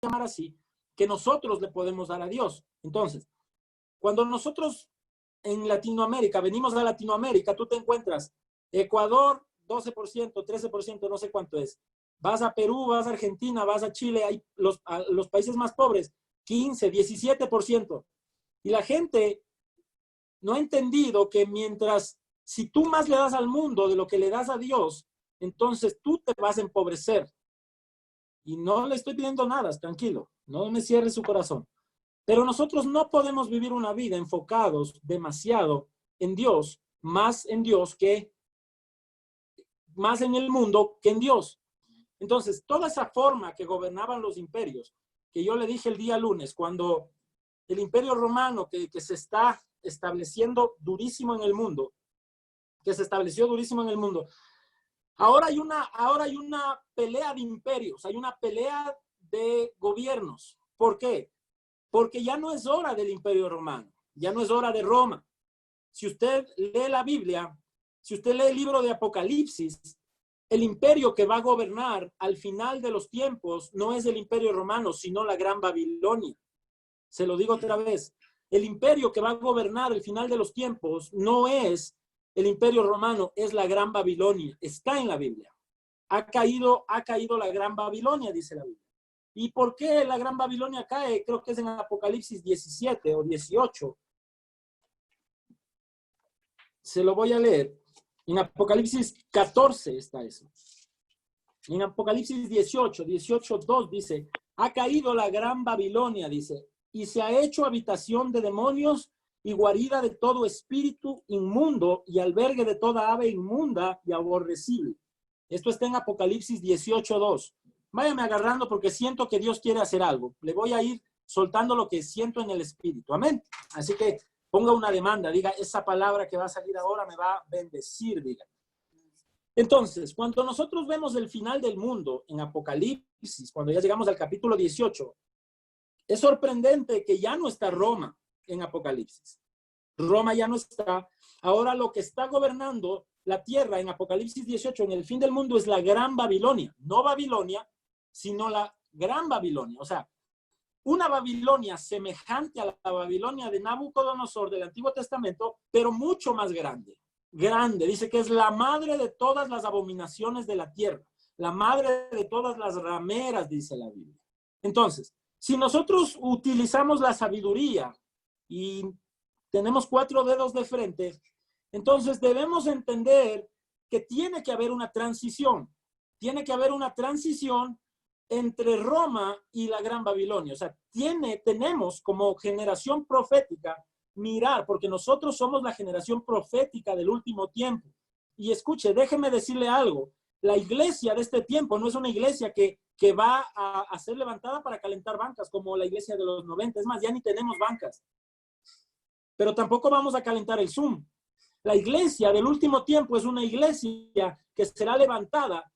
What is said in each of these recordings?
llamar así, que nosotros le podemos dar a Dios. Entonces, cuando nosotros en Latinoamérica, venimos a Latinoamérica, tú te encuentras Ecuador, 12%, 13%, no sé cuánto es. Vas a Perú, vas a Argentina, vas a Chile, hay los países más pobres, 15, 17%. Y la gente no ha entendido que mientras, si tú más le das al mundo de lo que le das a Dios, entonces tú te vas a empobrecer. Y no le estoy pidiendo nada, tranquilo, no me cierre su corazón. Pero nosotros no podemos vivir una vida enfocados demasiado en Dios, más en Dios que, más en el mundo que en Dios. Entonces, toda esa forma que gobernaban los imperios, que yo le dije el día lunes, cuando el imperio romano que se está estableciendo durísimo en el mundo, que se estableció durísimo en el mundo, ahora hay una pelea de imperios, hay una pelea de gobiernos. ¿Por qué? Porque ya no es hora del imperio romano, ya no es hora de Roma. Si usted lee la Biblia, si usted lee el libro de Apocalipsis, el imperio que va a gobernar al final de los tiempos no es el imperio romano, sino la Gran Babilonia. Se lo digo otra vez. El imperio que va a gobernar al final de los tiempos no es el imperio romano, es la Gran Babilonia. Está en la Biblia. Ha caído la Gran Babilonia, dice la Biblia. ¿Y por qué la Gran Babilonia cae? Creo que es en Apocalipsis 17 o 18. Se lo voy a leer. En Apocalipsis 14 está eso. En Apocalipsis 18:2 dice, ha caído la Gran Babilonia, dice, y se ha hecho habitación de demonios y guarida de todo espíritu inmundo y albergue de toda ave inmunda y aborrecible. Esto está en Apocalipsis 18:2. Váyame agarrando porque siento que Dios quiere hacer algo. Le voy a ir soltando lo que siento en el espíritu. Amén. Así que ponga una demanda, diga, esa palabra que va a salir ahora me va a bendecir, diga. Entonces, cuando nosotros vemos el final del mundo en Apocalipsis, cuando ya llegamos al capítulo 18, es sorprendente que ya no está Roma en Apocalipsis. Roma ya no está. Ahora lo que está gobernando la tierra en Apocalipsis 18, en el fin del mundo, es la Gran Babilonia. No Babilonia, sino la Gran Babilonia. O sea, una Babilonia semejante a la Babilonia de Nabucodonosor del Antiguo Testamento, pero mucho más grande. Grande, dice que es la madre de todas las abominaciones de la tierra, la madre de todas las rameras, dice la Biblia. Entonces, si nosotros utilizamos la sabiduría y tenemos 4 dedos de frente, entonces debemos entender que tiene que haber una transición. Tiene que haber una transición entre Roma y la Gran Babilonia. O sea, tenemos como generación profética mirar, porque nosotros somos la generación profética del último tiempo. Y escuche, déjeme decirle algo. La iglesia de este tiempo no es una iglesia que va a ser levantada para calentar bancas como la iglesia de los 90. Es más, ya ni tenemos bancas. Pero tampoco vamos a calentar el Zoom. La iglesia del último tiempo es una iglesia que será levantada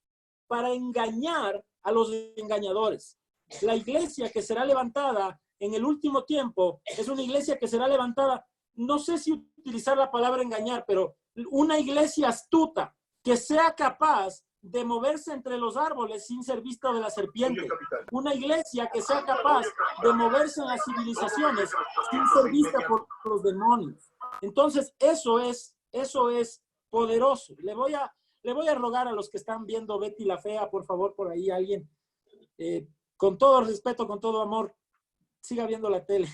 para engañar a los engañadores. La iglesia que será levantada en el último tiempo es una iglesia que será levantada, no sé si utilizar la palabra engañar, pero una iglesia astuta que sea capaz de moverse entre los árboles sin ser vista de la serpiente. Una iglesia que sea capaz de moverse en las civilizaciones sin ser vista por los demonios. Entonces, eso es poderoso. Le voy a rogar a los que están viendo Betty la Fea, por favor, por ahí alguien, con todo respeto, con todo amor, siga viendo la tele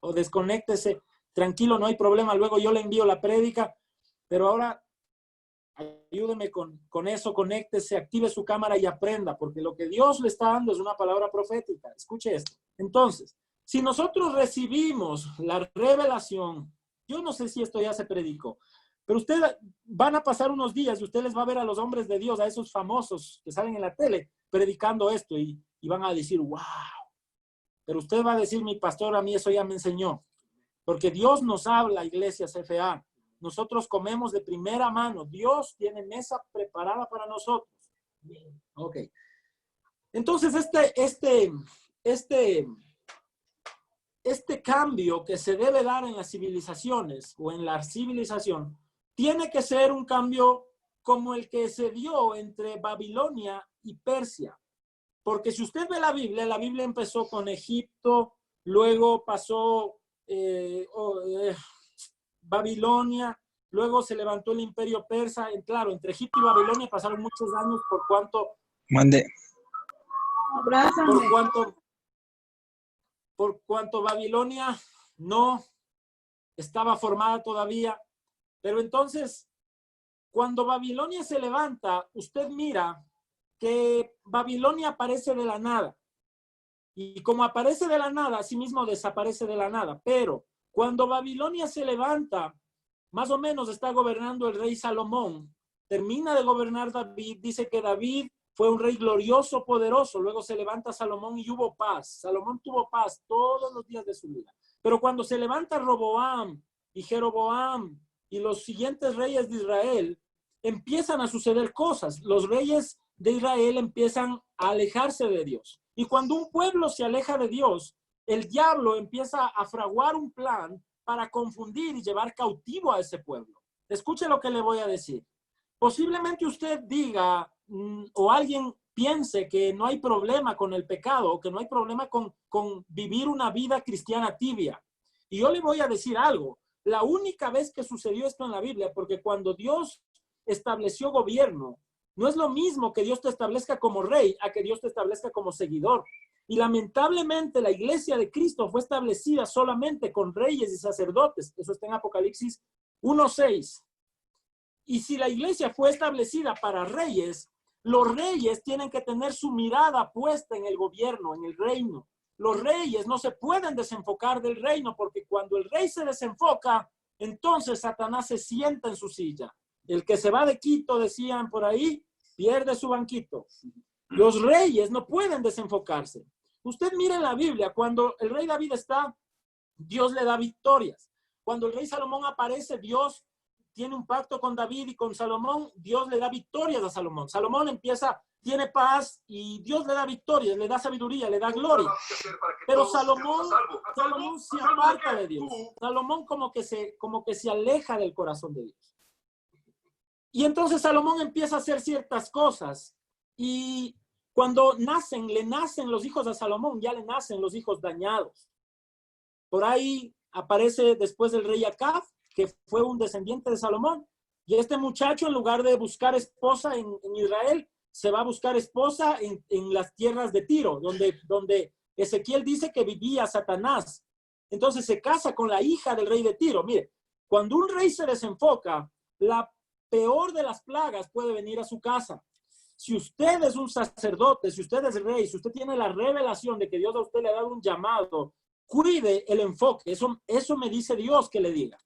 o desconéctese. Tranquilo, no hay problema. Luego yo le envío la prédica, pero ahora ayúdeme con eso, conéctese, active su cámara y aprenda, porque lo que Dios le está dando es una palabra profética. Escuche esto. Entonces, si nosotros recibimos la revelación, yo no sé si esto ya se predicó, pero ustedes van a pasar unos días y usted les va a ver a los hombres de Dios, a esos famosos que salen en la tele, predicando esto y van a decir, wow. Pero usted va a decir, mi pastor, a mí eso ya me enseñó. Porque Dios nos habla, iglesia CFA. Nosotros comemos de primera mano. Dios tiene mesa preparada para nosotros. Ok. Entonces, este cambio que se debe dar en las civilizaciones o en la civilización tiene que ser un cambio como el que se dio entre Babilonia y Persia. Porque si usted ve la Biblia empezó con Egipto, luego pasó Babilonia, luego se levantó el imperio persa. Claro, entre Egipto y Babilonia pasaron muchos años por cuanto Babilonia no estaba formada todavía. Pero entonces, cuando Babilonia se levanta, usted mira que Babilonia aparece de la nada. Y como aparece de la nada, asimismo desaparece de la nada. Pero cuando Babilonia se levanta, más o menos está gobernando el rey Salomón. Termina de gobernar David. Dice que David fue un rey glorioso, poderoso. Luego se levanta Salomón y hubo paz. Salomón tuvo paz todos los días de su vida. Pero cuando se levanta Roboam y Jeroboam y los siguientes reyes de Israel, empiezan a suceder cosas. Los reyes de Israel empiezan a alejarse de Dios. Y cuando un pueblo se aleja de Dios, el diablo empieza a fraguar un plan para confundir y llevar cautivo a ese pueblo. Escuche lo que le voy a decir. Posiblemente usted diga o alguien piense que no hay problema con el pecado o que no hay problema con vivir una vida cristiana tibia. Y yo le voy a decir algo. La única vez que sucedió esto en la Biblia, porque cuando Dios estableció gobierno, no es lo mismo que Dios te establezca como rey a que Dios te establezca como seguidor. Y lamentablemente la iglesia de Cristo fue establecida solamente con reyes y sacerdotes. Eso está en Apocalipsis 1:6. Y si la iglesia fue establecida para reyes, los reyes tienen que tener su mirada puesta en el gobierno, en el reino. Los reyes no se pueden desenfocar del reino, porque cuando el rey se desenfoca, entonces Satanás se sienta en su silla. El que se va de Quito, decían por ahí, pierde su banquito. Los reyes no pueden desenfocarse. Usted mire en la Biblia, cuando el rey David está, Dios le da victorias. Cuando el rey Salomón aparece, Dios tiene un pacto con David y con Salomón, Dios le da victorias a Salomón. Salomón tiene paz y Dios le da victorias, le da sabiduría, le da gloria. Pero Salomón se aparta de Dios. Salomón como que se aleja del corazón de Dios. Y entonces Salomón empieza a hacer ciertas cosas y cuando le nacen los hijos a Salomón, ya le nacen los hijos dañados. Por ahí aparece después el rey Acab, que fue un descendiente de Salomón. Y este muchacho, en lugar de buscar esposa en Israel, se va a buscar esposa en las tierras de Tiro, donde Ezequiel dice que vivía Satanás. Entonces se casa con la hija del rey de Tiro. Mire, cuando un rey se desenfoca, la peor de las plagas puede venir a su casa. Si usted es un sacerdote, si usted es rey, si usted tiene la revelación de que Dios a usted le ha dado un llamado, cuide el enfoque. Eso me dice Dios que le diga.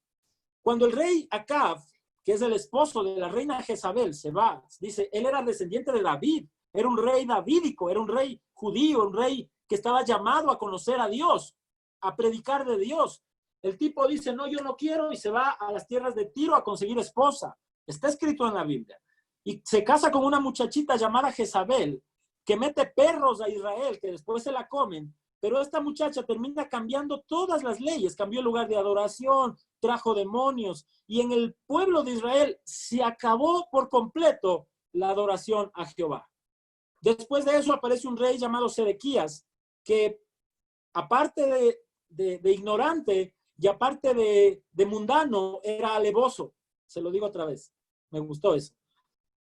Cuando el rey Acab, que es el esposo de la reina Jezabel, se va, dice, él era descendiente de David, era un rey davídico, era un rey judío, un rey que estaba llamado a conocer a Dios, a predicar de Dios. El tipo dice, no, yo no quiero, y se va a las tierras de Tiro a conseguir esposa. Está escrito en la Biblia. Y se casa con una muchachita llamada Jezabel, que mete perros a Israel, que después se la comen. Pero esta muchacha termina cambiando todas las leyes, cambió el lugar de adoración, trajo demonios, y en el pueblo de Israel se acabó por completo la adoración a Jehová. Después de eso aparece un rey llamado Sedequías, que aparte de ignorante y aparte de mundano, era alevoso. Se lo digo otra vez, me gustó eso.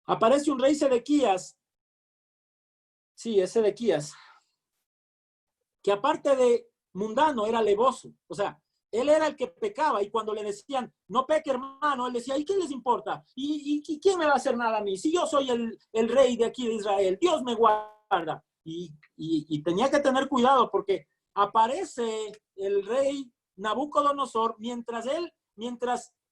Aparece un rey Sedequías, sí, es Sedequías, que aparte de mundano era alevoso. O sea, él era el que pecaba y cuando le decían, no peque hermano, él decía, ¿y qué les importa? ¿Y quién me va a hacer nada a mí? Si yo soy el rey de aquí de Israel, Dios me guarda. Y tenía que tener cuidado porque aparece el rey Nabucodonosor, mientras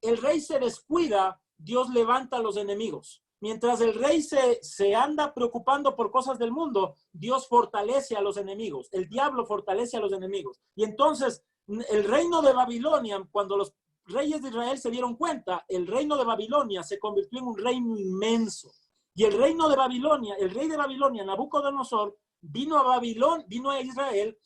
el rey se descuida, Dios levanta a los enemigos. Mientras el rey se anda preocupando por cosas del mundo, Dios fortalece a los enemigos. El diablo fortalece a los enemigos. Y entonces el reino de Babilonia, cuando los reyes de Israel se dieron cuenta, el reino de Babilonia se convirtió en un reino inmenso. Y el rey de Babilonia, Nabucodonosor, vino a Israel,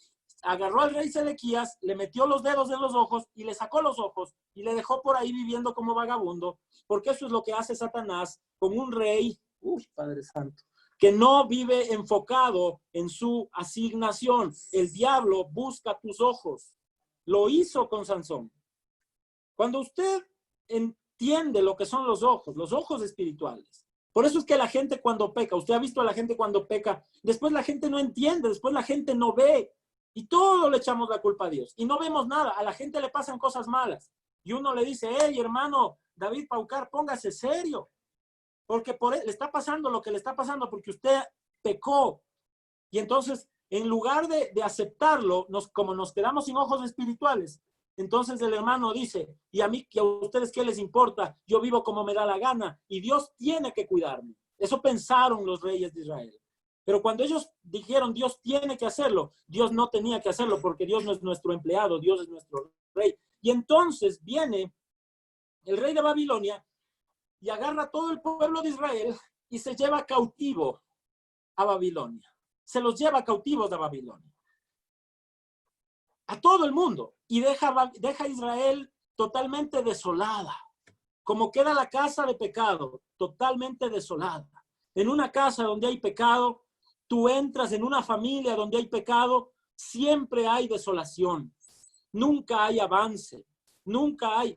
agarró al rey Sedequías, le metió los dedos en los ojos y le sacó los ojos y le dejó por ahí viviendo como vagabundo, porque eso es lo que hace Satanás con un rey, Padre Santo, que no vive enfocado en su asignación. El diablo busca tus ojos. Lo hizo con Sansón. Cuando usted entiende lo que son los ojos espirituales. Por eso es que la gente cuando peca, usted ha visto a la gente cuando peca, después la gente no entiende, después la gente no ve. Y todo le echamos la culpa a Dios. Y no vemos nada. A la gente le pasan cosas malas. Y uno le dice, hey, hermano David Paucar, póngase serio. Porque por él le está pasando lo que le está pasando porque usted pecó. Y entonces, en lugar de aceptarlo, como nos quedamos sin ojos espirituales, entonces el hermano dice, y a mí, a ustedes qué les importa, yo vivo como me da la gana y Dios tiene que cuidarme. Eso pensaron los reyes de Israel. Pero cuando ellos dijeron Dios tiene que hacerlo, Dios no tenía que hacerlo porque Dios no es nuestro empleado, Dios es nuestro rey. Y entonces viene el rey de Babilonia y agarra a todo el pueblo de Israel y se lleva cautivo a Babilonia. Se los lleva cautivos a Babilonia. A todo el mundo. Y deja a Israel totalmente desolada. Como queda la casa de pecado, totalmente desolada. En una casa donde hay pecado, tú entras en una familia donde hay pecado, siempre hay desolación. Nunca hay avance. Nunca hay.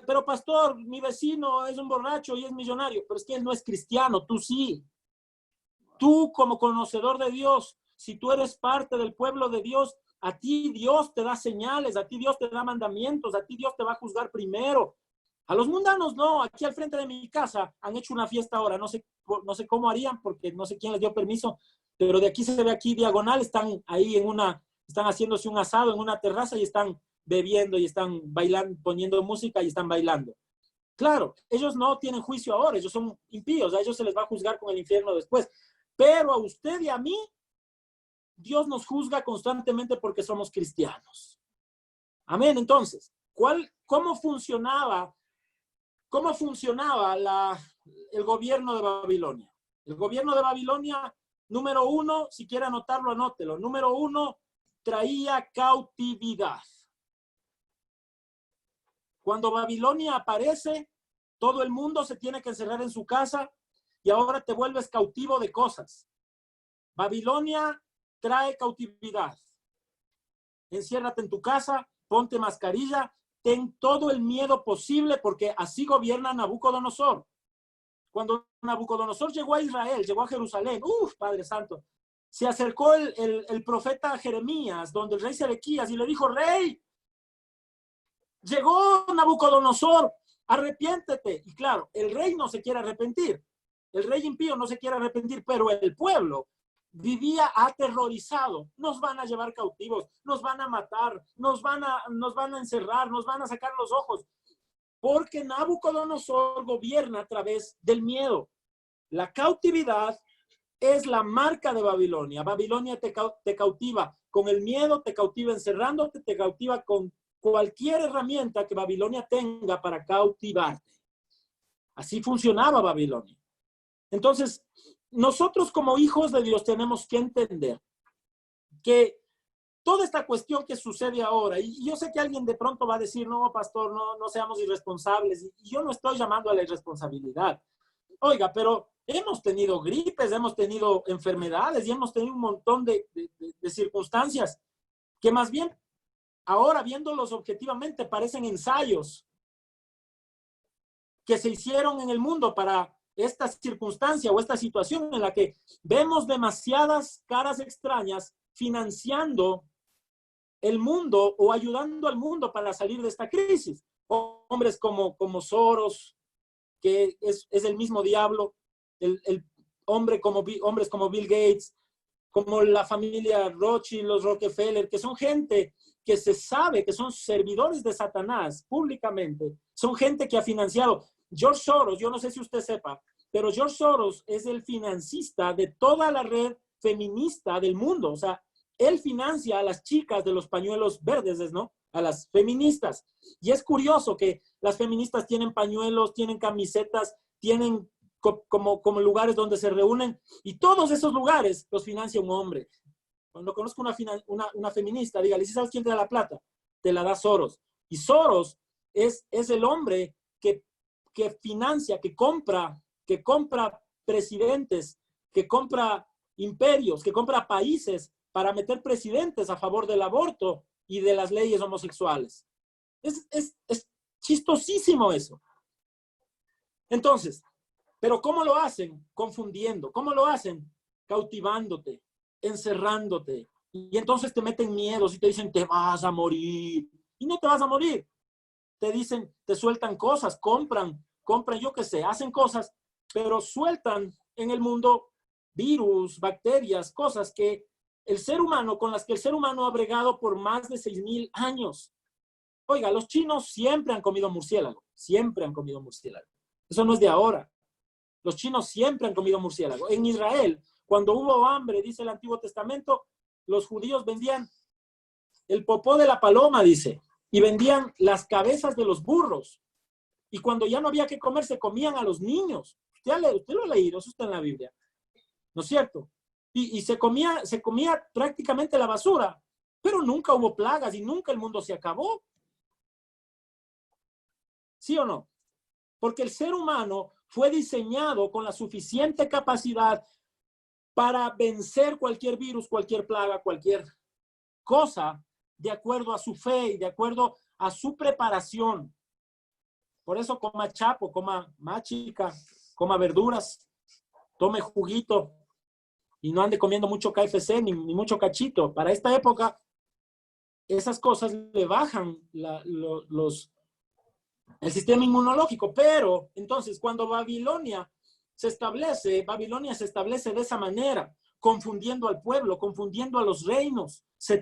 Pero pastor, mi vecino es un borracho y es millonario, pero es que él no es cristiano, tú sí. Tú como conocedor de Dios, si tú eres parte del pueblo de Dios, a ti Dios te da señales, a ti Dios te da mandamientos, a ti Dios te va a juzgar primero. A los mundanos no, aquí al frente de mi casa han hecho una fiesta ahora, no sé cómo harían porque no sé quién les dio permiso, pero de aquí se ve aquí diagonal, están ahí están haciéndose un asado en una terraza y están bebiendo y están bailando, poniendo música y están bailando. Claro, ellos no tienen juicio ahora, ellos son impíos, a ellos se les va a juzgar con el infierno después. Pero a usted y a mí, Dios nos juzga constantemente porque somos cristianos. Amén. Entonces, ¿cómo funcionaba el gobierno de Babilonia? El gobierno de Babilonia, número uno, si quiere anotarlo, anótelo. Número uno, traía cautividad. Cuando Babilonia aparece, todo el mundo se tiene que encerrar en su casa y ahora te vuelves cautivo de cosas. Babilonia trae cautividad. Enciérrate en tu casa, ponte mascarilla, ten todo el miedo posible porque así gobierna Nabucodonosor. Cuando Nabucodonosor llegó a Israel, llegó a Jerusalén, Padre Santo, se acercó el profeta Jeremías, donde el rey Sedequías, y le dijo, rey, llegó Nabucodonosor, arrepiéntete. Y claro, el rey no se quiere arrepentir, el rey impío no se quiere arrepentir, pero el pueblo vivía aterrorizado. Nos van a llevar cautivos, nos van a matar, nos van a encerrar, nos van a sacar los ojos. Porque Nabucodonosor gobierna a través del miedo. La cautividad es la marca de Babilonia. Babilonia te cautiva con el miedo, te cautiva encerrándote, te cautiva con cualquier herramienta que Babilonia tenga para cautivarte. Así funcionaba Babilonia. Entonces, nosotros como hijos de Dios tenemos que entender que toda esta cuestión que sucede ahora, y yo sé que alguien de pronto va a decir, no, pastor, no seamos irresponsables, y yo no estoy llamando a la irresponsabilidad. Oiga, pero hemos tenido gripes, hemos tenido enfermedades y hemos tenido un montón de circunstancias que más bien ahora viéndolos objetivamente parecen ensayos que se hicieron en el mundo para esta circunstancia o esta situación en la que vemos demasiadas caras extrañas financiando el mundo o ayudando al mundo para salir de esta crisis. Hombres como Soros, que es el mismo diablo, hombres como Bill Gates, como la familia Rothschild, los Rockefeller, que son gente que se sabe que son servidores de Satanás públicamente, son gente que ha financiado. George Soros, yo no sé si usted sepa, pero George Soros es el financista de toda la red feminista del mundo. O sea, él financia a las chicas de los pañuelos verdes, ¿no? A las feministas. Y es curioso que las feministas tienen pañuelos, tienen camisetas, tienen como lugares donde se reúnen, y todos esos lugares los financia un hombre. Cuando conozco una feminista, dígale, ¿sí sabes quién te da la plata? Te la da Soros. Y Soros es el hombre que financia, que compra presidentes, que compra imperios, que compra países para meter presidentes a favor del aborto y de las leyes homosexuales. Es chistosísimo eso. Entonces, ¿pero cómo lo hacen? Confundiendo. ¿Cómo lo hacen? Cautivándote, encerrándote. Y entonces te meten miedos y te dicen, te vas a morir. Y no te vas a morir. Te dicen, te sueltan cosas, compran, yo qué sé, hacen cosas, pero sueltan en el mundo virus, bacterias, cosas que el ser humano, con las que el ser humano ha bregado por más de 6,000 años. Oiga, los chinos siempre han comido murciélago, siempre han comido murciélago. Eso no es de ahora. Los chinos siempre han comido murciélago. En Israel, cuando hubo hambre, dice el Antiguo Testamento, los judíos vendían el popó de la paloma, dice, y vendían las cabezas de los burros. Y cuando ya no había que comer, se comían a los niños. Usted lo ha leído, eso está en la Biblia. ¿No es cierto? Y se comía prácticamente la basura, pero nunca hubo plagas y nunca el mundo se acabó. ¿Sí o no? Porque el ser humano fue diseñado con la suficiente capacidad para vencer cualquier virus, cualquier plaga, cualquier cosa, de acuerdo a su fe y de acuerdo a su preparación. Por eso coma chapo, coma machica, coma verduras, tome juguito y no ande comiendo mucho KFC ni mucho cachito. Para esta época, esas cosas le bajan el sistema inmunológico. Pero entonces cuando Babilonia se establece de esa manera, confundiendo al pueblo, confundiendo a los reinos. Le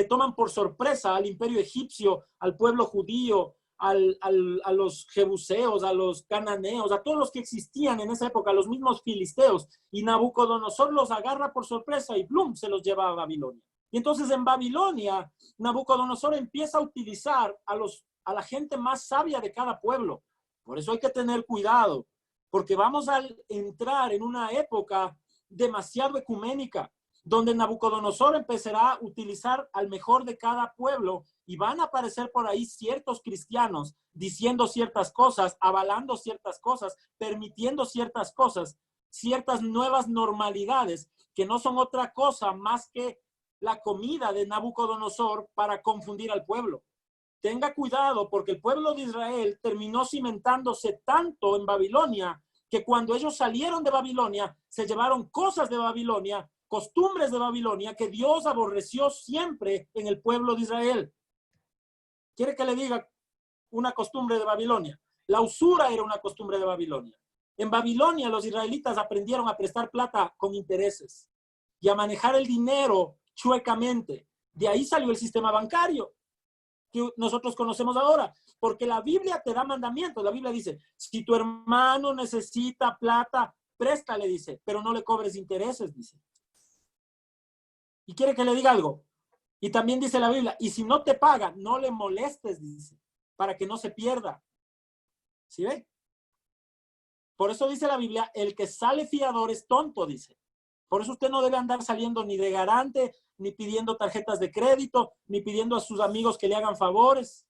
toman por sorpresa al imperio egipcio, al pueblo judío, a los jebuseos, a los cananeos, a todos los que existían en esa época, los mismos filisteos, y Nabucodonosor los agarra por sorpresa y ¡blum!, se los lleva a Babilonia. Y entonces en Babilonia, Nabucodonosor empieza a utilizar a la gente más sabia de cada pueblo. Por eso hay que tener cuidado, porque vamos a entrar en una época demasiado ecuménica, donde Nabucodonosor empezará a utilizar al mejor de cada pueblo y van a aparecer por ahí ciertos cristianos diciendo ciertas cosas, avalando ciertas cosas, permitiendo ciertas cosas, ciertas nuevas normalidades que no son otra cosa más que la comida de Nabucodonosor para confundir al pueblo. Tenga cuidado, porque el pueblo de Israel terminó cimentándose tanto en Babilonia que cuando ellos salieron de Babilonia, se llevaron cosas de Babilonia, costumbres de Babilonia que Dios aborreció siempre en el pueblo de Israel. ¿Quiere que le diga una costumbre de Babilonia? La usura era una costumbre de Babilonia. En Babilonia los israelitas aprendieron a prestar plata con intereses y a manejar el dinero chuecamente. De ahí salió el sistema bancario que nosotros conocemos ahora, porque la Biblia te da mandamientos. La Biblia dice, si tu hermano necesita plata, préstale, dice, pero no le cobres intereses, dice. Y quiere que le diga algo. Y también dice la Biblia, y si no te paga, no le molestes, dice, para que no se pierda. ¿Sí ve? Por eso dice la Biblia, el que sale fiador es tonto, dice. Por eso usted no debe andar saliendo ni de garante, ni pidiendo tarjetas de crédito, ni pidiendo a sus amigos que le hagan favores.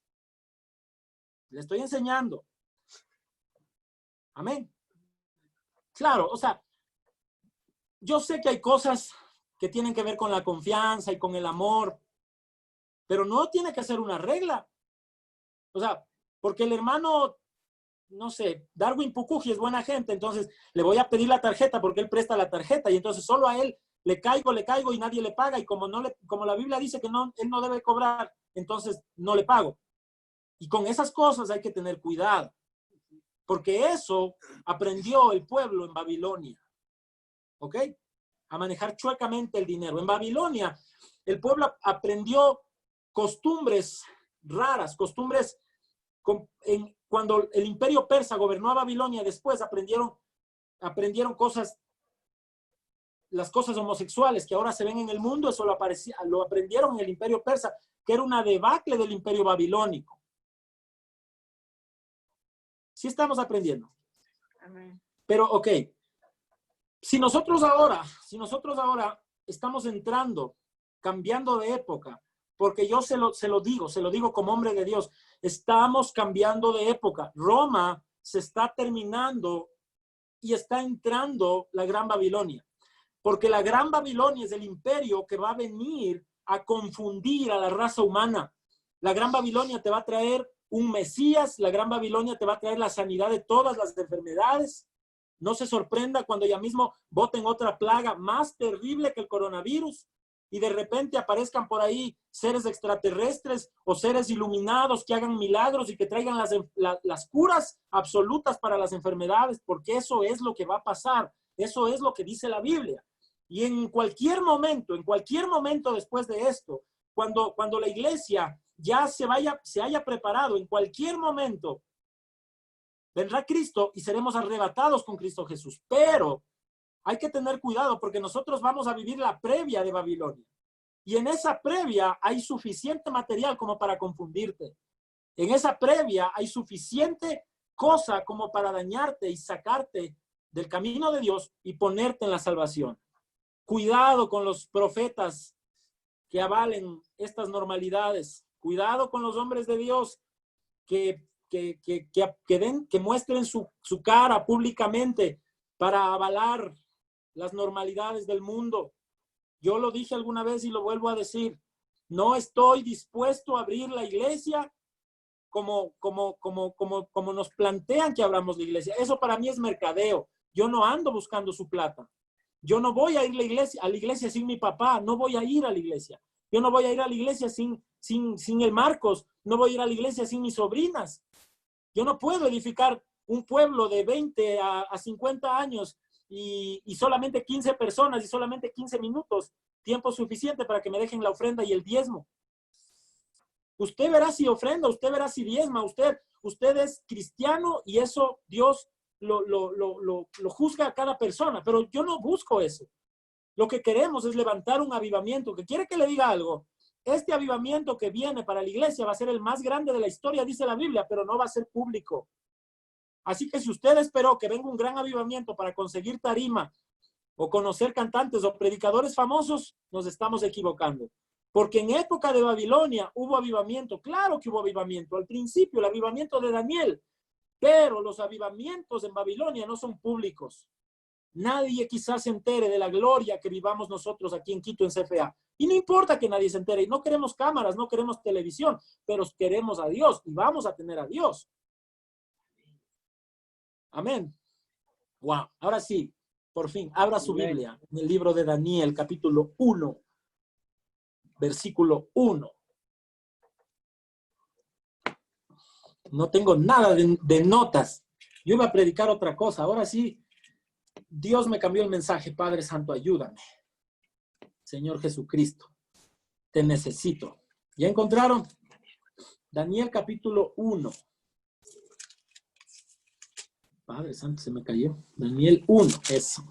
Le estoy enseñando. Amén. Claro, o sea, yo sé que hay cosas que tienen que ver con la confianza y con el amor, pero no tiene que ser una regla. O sea, porque el hermano, no sé, Darwin Pucuji es buena gente, entonces le voy a pedir la tarjeta porque él presta la tarjeta y entonces solo a él le caigo y nadie le paga, y como la Biblia dice que no, él no debe cobrar, entonces no le pago. Y con esas cosas hay que tener cuidado, porque eso aprendió el pueblo en Babilonia, ¿ok? A manejar chuecamente el dinero. En Babilonia, el pueblo aprendió costumbres raras, costumbres cuando el imperio persa gobernó a Babilonia, después aprendieron cosas, las cosas homosexuales que ahora se ven en el mundo, eso lo aprendieron en el imperio persa, que era una debacle del imperio babilónico. Sí estamos aprendiendo. Amén. Pero, ok, si nosotros ahora estamos entrando, cambiando de época, porque yo se lo digo como hombre de Dios, estamos cambiando de época. Roma se está terminando y está entrando la Gran Babilonia. Porque la Gran Babilonia es el imperio que va a venir a confundir a la raza humana. La Gran Babilonia te va a traer un Mesías, la Gran Babilonia te va a traer la sanidad de todas las enfermedades. No se sorprenda cuando ya mismo boten otra plaga más terrible que el coronavirus y de repente aparezcan por ahí seres extraterrestres o seres iluminados que hagan milagros y que traigan las curas absolutas para las enfermedades, porque eso es lo que va a pasar. Eso es lo que dice la Biblia. Y en cualquier momento después de esto, cuando la iglesia ya se haya preparado, en cualquier momento vendrá Cristo y seremos arrebatados con Cristo Jesús. Pero hay que tener cuidado porque nosotros vamos a vivir la previa de Babilonia. Y en esa previa hay suficiente material como para confundirte. En esa previa hay suficiente cosa como para dañarte y sacarte del camino de Dios y ponerte en la salvación. Cuidado con los profetas que avalen estas normalidades. Cuidado con los hombres de Dios que muestren su cara públicamente para avalar las normalidades del mundo. Yo lo dije alguna vez y lo vuelvo a decir. No estoy dispuesto a abrir la iglesia como nos plantean que abramos la iglesia. Eso para mí es mercadeo. Yo no ando buscando su plata. Yo no voy a ir a la iglesia sin mi papá. No voy a ir a la iglesia. Yo no voy a ir a la iglesia sin el Marcos. No voy a ir a la iglesia sin mis sobrinas. Yo no puedo edificar un pueblo de 20 a 50 años y solamente 15 personas y solamente 15 minutos, tiempo suficiente para que me dejen la ofrenda y el diezmo. Usted verá si ofrenda, usted verá si diezma, usted es cristiano y eso Dios lo juzga a cada persona, pero yo no busco eso. Lo que queremos es levantar un avivamiento. ¿Que quiere que le diga algo? Este avivamiento que viene para la iglesia va a ser el más grande de la historia, dice la Biblia, pero no va a ser público. Así que si usted esperó que venga un gran avivamiento para conseguir tarima o conocer cantantes o predicadores famosos, nos estamos equivocando. Porque en época de Babilonia hubo avivamiento, claro que hubo avivamiento. Al principio el avivamiento de Daniel, pero los avivamientos en Babilonia no son públicos. Nadie quizás se entere de la gloria que vivamos nosotros aquí en Quito, en CFA. Y no importa que nadie se entere. No queremos cámaras, no queremos televisión, pero queremos a Dios y vamos a tener a Dios. Amén. Wow. Ahora sí, por fin, abra su Biblia en el libro de Daniel, capítulo 1, versículo 1. No tengo nada de notas. Yo iba a predicar otra cosa. Ahora sí, Dios me cambió el mensaje. Padre Santo, ayúdame. Señor Jesucristo, te necesito. ¿Ya encontraron? Daniel capítulo 1. Padre Santo, se me cayó. Daniel 1, eso.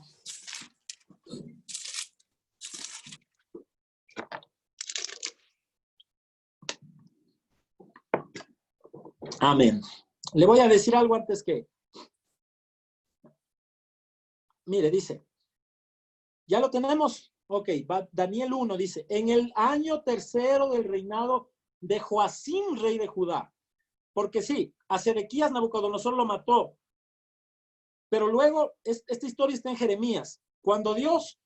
Amén. Le voy a decir algo antes que... Mire, dice, ¿ya lo tenemos? Ok, Daniel 1 dice, en el año tercero del reinado de Joacim, rey de Judá. Porque sí, a Sedequías Nabucodonosor lo mató. Pero luego, esta historia está en Jeremías. Cuando Dios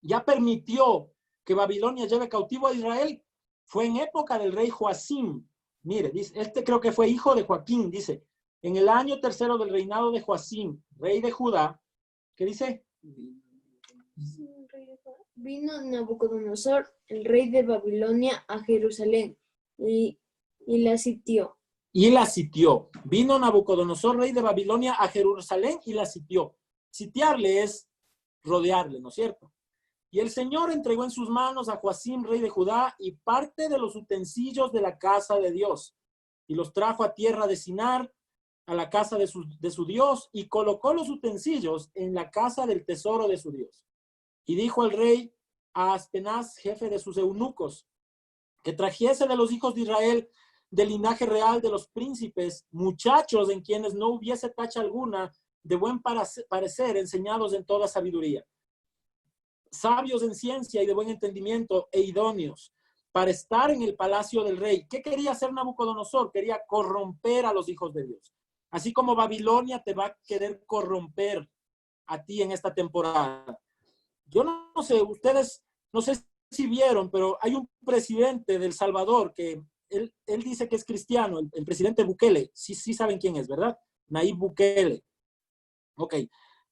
ya permitió que Babilonia lleve cautivo a Israel, fue en época del rey Joacim. Mire, dice, creo que fue hijo de Joaquín, dice, en el año tercero del reinado de Joacim, rey de Judá, ¿qué dice? Vino Nabucodonosor, el rey de Babilonia, a Jerusalén y la sitió. Y la sitió. Vino Nabucodonosor, rey de Babilonia, a Jerusalén y la sitió. Sitiarle es rodearle, ¿no es cierto? Y el Señor entregó en sus manos a Joacim, rey de Judá, y parte de los utensilios de la casa de Dios. Y los trajo a tierra de Sinar, a la casa de su Dios, y colocó los utensilios en la casa del tesoro de su Dios. Y dijo el rey a Aspenaz, jefe de sus eunucos, que trajese de los hijos de Israel, del linaje real de los príncipes, muchachos en quienes no hubiese tacha alguna, de buen parecer, enseñados en toda sabiduría, sabios en ciencia y de buen entendimiento e idóneos, para estar en el palacio del rey. ¿Qué quería hacer Nabucodonosor? Quería corromper a los hijos de Dios. Así como Babilonia te va a querer corromper a ti en esta temporada. Yo no sé, ustedes, no sé si vieron, pero hay un presidente del Salvador que él dice que es cristiano, el presidente Bukele. Sí saben quién es, ¿verdad? Nayib Bukele. Ok.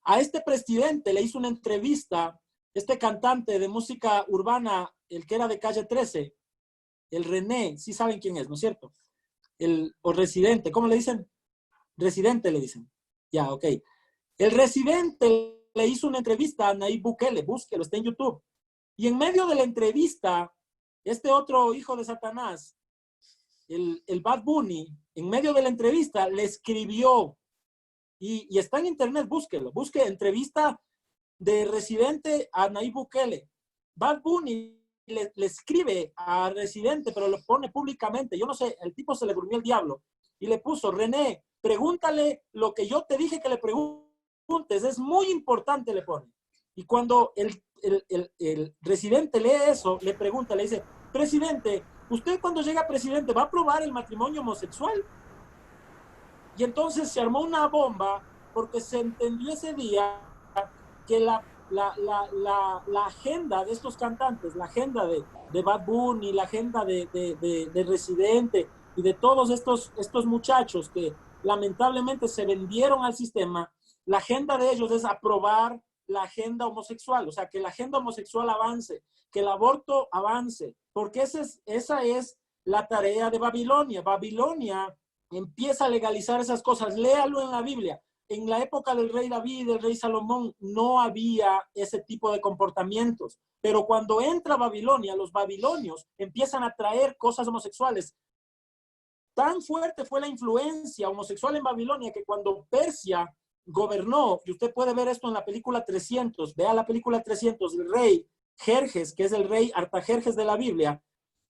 A este presidente le hizo una entrevista este cantante de música urbana, el que era de Calle 13, el René, sí saben quién es, ¿no es cierto? O Residente, ¿cómo le dicen? Residente le dicen. Ya, ok. El Residente le hizo una entrevista a Nayib Bukele, búsquelo, está en YouTube. Y en medio de la entrevista, este otro hijo de Satanás, el Bad Bunny, en medio de la entrevista le escribió, y está en internet, búsquelo, busque entrevista de Residente a Nayib Bukele. Bad Bunny le escribe a Residente, pero lo pone públicamente. Yo no sé, el tipo se le durmió el diablo y le puso: René, pregúntale lo que yo te dije que le preguntes, es muy importante, le pone. Y cuando el Residente lee eso, le pregunta, le dice: presidente, ¿usted cuando llega presidente va a aprobar el matrimonio homosexual? Y entonces se armó una bomba porque se entendió ese día que la agenda de estos cantantes, la agenda de Bad Bunny, la agenda de Residente y de todos estos muchachos que lamentablemente se vendieron al sistema, la agenda de ellos es aprobar la agenda homosexual, o sea, que la agenda homosexual avance, que el aborto avance, porque esa es la tarea de Babilonia. Babilonia empieza a legalizar esas cosas. Léalo en la Biblia. En la época del rey David, del rey Salomón, no había ese tipo de comportamientos. Pero cuando entra Babilonia, los babilonios empiezan a traer cosas homosexuales. Tan fuerte fue la influencia homosexual en Babilonia que cuando Persia gobernó, y usted puede ver esto en la película 300, vea la película 300, el rey Jerjes, que es el rey Artajerjes de la Biblia,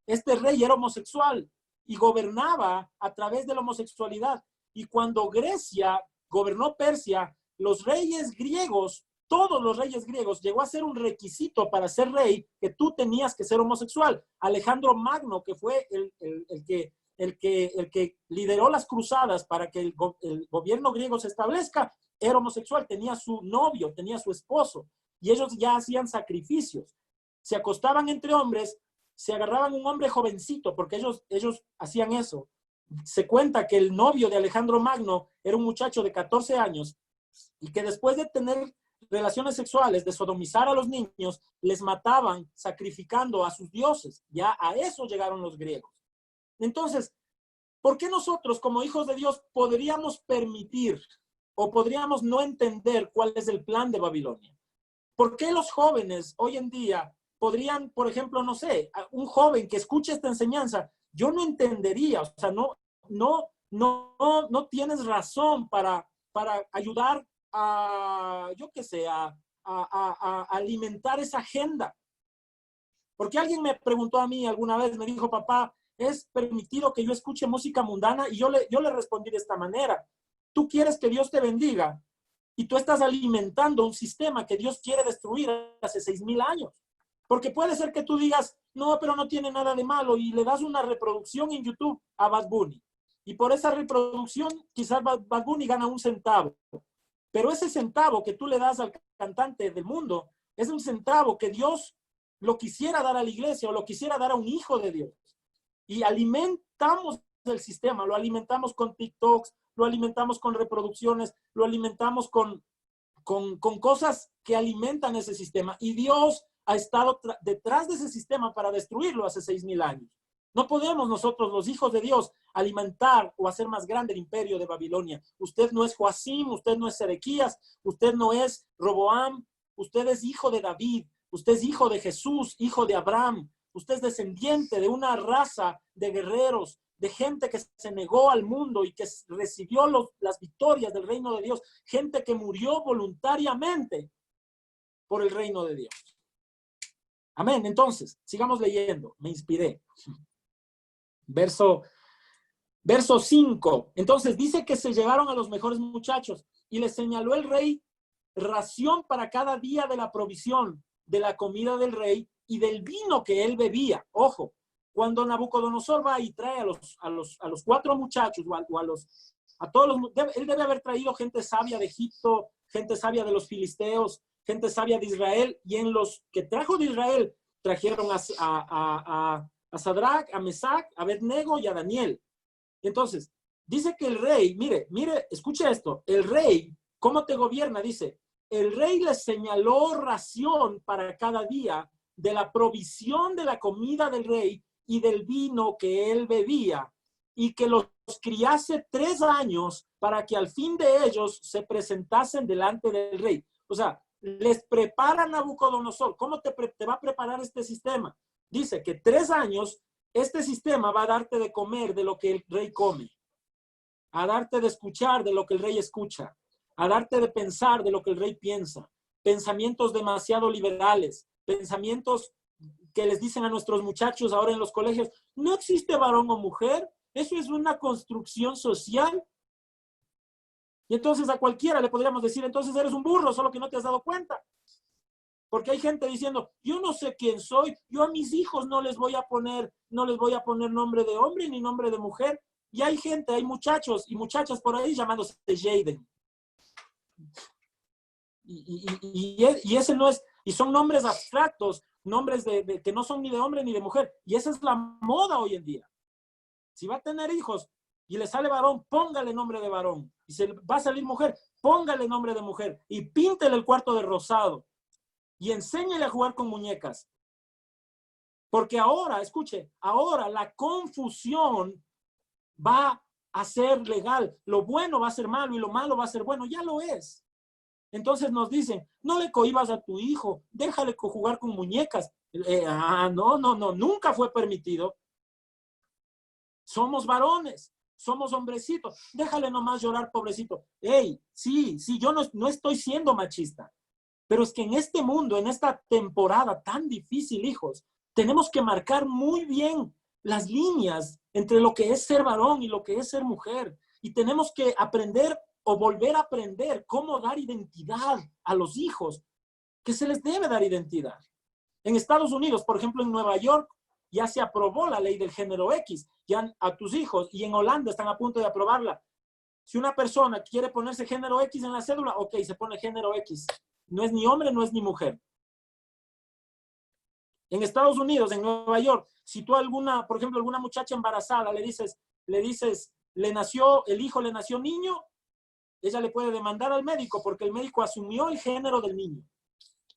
este rey era homosexual y gobernaba a través de la homosexualidad. Y cuando Grecia gobernó Persia, los reyes griegos, todos los reyes griegos, llegó a ser un requisito para ser rey que tú tenías que ser homosexual. Alejandro Magno, que fue el que lideró las cruzadas para que el gobierno griego se establezca, era homosexual, tenía su novio, tenía su esposo, y ellos ya hacían sacrificios. Se acostaban entre hombres, se agarraban un hombre jovencito, porque ellos hacían eso. Se cuenta que el novio de Alejandro Magno era un muchacho de 14 años y que después de tener relaciones sexuales, de sodomizar a los niños, les mataban sacrificando a sus dioses. Ya a eso llegaron los griegos. Entonces, ¿por qué nosotros como hijos de Dios podríamos permitir o podríamos no entender cuál es el plan de Babilonia? ¿Por qué los jóvenes hoy en día podrían, por ejemplo, no sé, un joven que escuche esta enseñanza, yo no entendería, o sea, no tienes razón para ayudar a, yo qué sé, a alimentar esa agenda? Porque alguien me preguntó a mí alguna vez, me dijo: papá, ¿es permitido que yo escuche música mundana? Y yo le respondí de esta manera: tú quieres que Dios te bendiga y tú estás alimentando un sistema que Dios quiere destruir hace 6,000 años. Porque puede ser que tú digas: no, pero no tiene nada de malo, y le das una reproducción en YouTube a Bad Bunny. Y por esa reproducción quizás Bad Bunny gana 1 centavo. Pero ese centavo que tú le das al cantante del mundo es un centavo que Dios lo quisiera dar a la iglesia o lo quisiera dar a un hijo de Dios. Y alimentamos el sistema, lo alimentamos con TikToks, lo alimentamos con reproducciones, lo alimentamos con cosas que alimentan ese sistema. Y Dios ha estado detrás de ese sistema para destruirlo hace 6,000 años. No podemos nosotros, los hijos de Dios, alimentar o hacer más grande el imperio de Babilonia. Usted no es Joacim, usted no es Sedequías, usted no es Roboam, usted es hijo de David, usted es hijo de Jesús, hijo de Abraham, usted es descendiente de una raza de guerreros, de gente que se negó al mundo y que recibió las victorias del reino de Dios, gente que murió voluntariamente por el reino de Dios. Amén. Entonces, sigamos leyendo. Me inspiré. Verso 5. Entonces dice que se llevaron a los mejores muchachos y les señaló el rey ración para cada día de la provisión de la comida del rey y del vino que él bebía. Ojo, cuando Nabucodonosor va y trae a los 4 muchachos o a los a todos él debe haber traído gente sabia de Egipto, gente sabia de los filisteos, gente sabia de Israel, y en los que trajo de Israel trajeron a Sadrach, a Mesac, a Abednego y a Daniel. Entonces, dice que el rey, mire, escuche esto, el rey, ¿cómo te gobierna? Dice, el rey les señaló ración para cada día de la provisión de la comida del rey y del vino que él bebía, y que los criase 3 años para que al fin de ellos se presentasen delante del rey. O sea, les prepara a Nabucodonosor. ¿Cómo te va a preparar este sistema? Dice que 3 años este sistema va a darte de comer de lo que el rey come, a darte de escuchar de lo que el rey escucha, a darte de pensar de lo que el rey piensa, pensamientos demasiado liberales, pensamientos que les dicen a nuestros muchachos ahora en los colegios, no existe varón o mujer, eso es una construcción social. Y entonces a cualquiera le podríamos decir, entonces eres un burro, solo que no te has dado cuenta. Porque hay gente diciendo, yo no sé quién soy, yo a mis hijos no les voy a poner nombre de hombre ni nombre de mujer. Y hay gente, hay muchachos y muchachas por ahí llamándose Jaden. Y ese no es, y son nombres abstractos, nombres que no son ni de hombre ni de mujer. Y esa es la moda hoy en día. Si va a tener hijos y le sale varón, póngale nombre de varón. Y si va a salir mujer, póngale nombre de mujer. Y píntele el cuarto de rosado. Y enséñele a jugar con muñecas. Porque ahora, escuche, ahora la confusión va a ser legal. Lo bueno va a ser malo y lo malo va a ser bueno. Ya lo es. Entonces nos dicen, no le cohibas a tu hijo, déjale jugar con muñecas. No, nunca fue permitido. Somos varones, somos hombrecitos, déjale nomás llorar, pobrecito. Hey, sí, yo no estoy siendo machista, pero es que en este mundo, en esta temporada tan difícil, hijos, tenemos que marcar muy bien las líneas entre lo que es ser varón y lo que es ser mujer. Y tenemos que aprender o volver a aprender cómo dar identidad a los hijos, que se les debe dar identidad. En Estados Unidos, por ejemplo, en Nueva York, ya se aprobó la ley del género X, ya a tus hijos, y en Holanda están a punto de aprobarla. Si una persona quiere ponerse género X en la cédula, ok, se pone género X. No es ni hombre, no es ni mujer. En Estados Unidos, en Nueva York, si tú por ejemplo, alguna muchacha embarazada le dices, el hijo le nació niño, ella le puede demandar al médico porque el médico asumió el género del niño.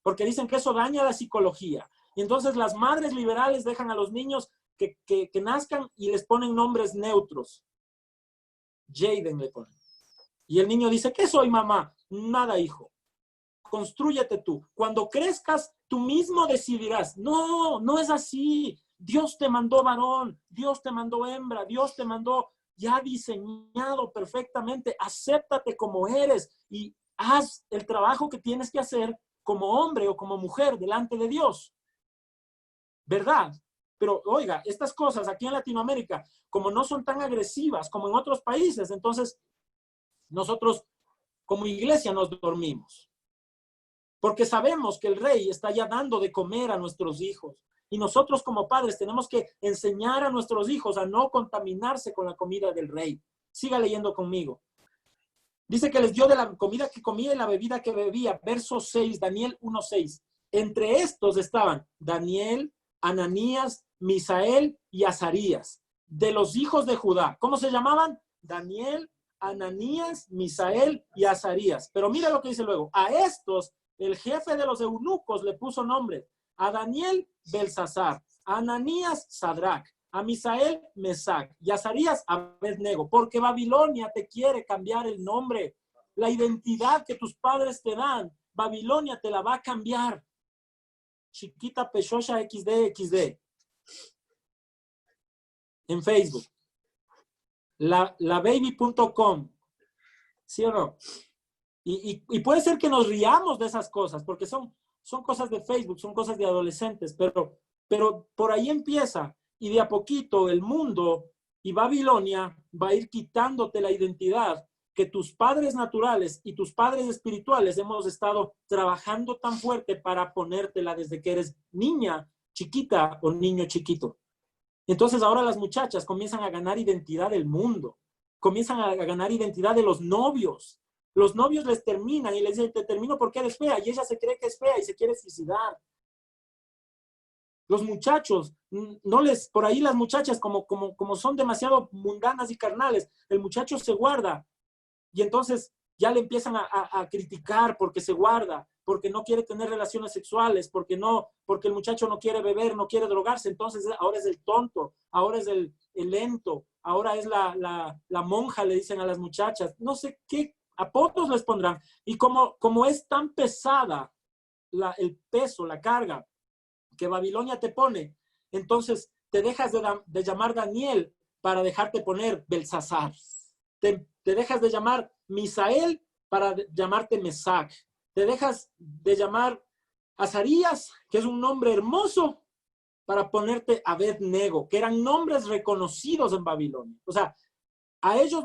Porque dicen que eso daña la psicología. Y entonces las madres liberales dejan a los niños que nazcan y les ponen nombres neutros. Jaden le ponen. Y el niño dice, ¿qué soy, mamá? Nada, hijo. Constrúyete tú. Cuando crezcas, tú mismo decidirás. No, no es así. Dios te mandó varón, Dios te mandó hembra, Dios te mandó ya diseñado perfectamente. Acéptate como eres y haz el trabajo que tienes que hacer como hombre o como mujer delante de Dios. ¿Verdad? Pero oiga, estas cosas aquí en Latinoamérica, como no son tan agresivas como en otros países, entonces nosotros como iglesia nos dormimos. Porque sabemos que el rey está ya dando de comer a nuestros hijos. Y nosotros como padres tenemos que enseñar a nuestros hijos a no contaminarse con la comida del rey. Siga leyendo conmigo. Dice que les dio de la comida que comía y la bebida que bebía. Verso 6, Daniel 1:6. Entre estos estaban Daniel, Ananías, Misael y Azarías, de los hijos de Judá. ¿Cómo se llamaban? Daniel, Ananías, Misael y Azarías. Pero mira lo que dice luego. A estos, el jefe de los eunucos le puso nombre. A Daniel, Belsasar. A Ananías, Sadrach. A Misael, Mesac. Y a Azarías, Abednego. Porque Babilonia te quiere cambiar el nombre. La identidad que tus padres te dan, Babilonia te la va a cambiar. Chiquita Peshosha XD. En Facebook. Lababy.com. ¿Sí o no? Y puede ser que nos riamos de esas cosas, porque son cosas de Facebook, son cosas de adolescentes, pero por ahí empieza. Y de a poquito el mundo y Babilonia va a ir quitándote la identidad que tus padres naturales y tus padres espirituales hemos estado trabajando tan fuerte para ponértela desde que eres niña chiquita o niño chiquito. Entonces ahora las muchachas comienzan a ganar identidad del mundo. comienzan a ganar identidad de los novios. Los novios les terminan y les dicen, te termino porque eres fea, y ella se cree que es fea y se quiere suicidar. Los muchachos, no les, por ahí las muchachas como son demasiado mundanas y carnales, el muchacho se guarda y entonces ya le empiezan a criticar porque se guarda, porque no quiere tener relaciones sexuales, porque el muchacho no quiere beber, no quiere drogarse, entonces ahora es el tonto, ahora es el lento, ahora es la monja, le dicen a las muchachas, no sé qué apodos les pondrán. Y como es tan pesada el peso, la carga que Babilonia te pone, entonces te dejas de llamar Daniel para dejarte poner Belsasar. Te dejas de llamar Misael para llamarte Mesac. Te dejas de llamar Azarías, que es un nombre hermoso, para ponerte Abed-Nego, que eran nombres reconocidos en Babilonia. O sea, a ellos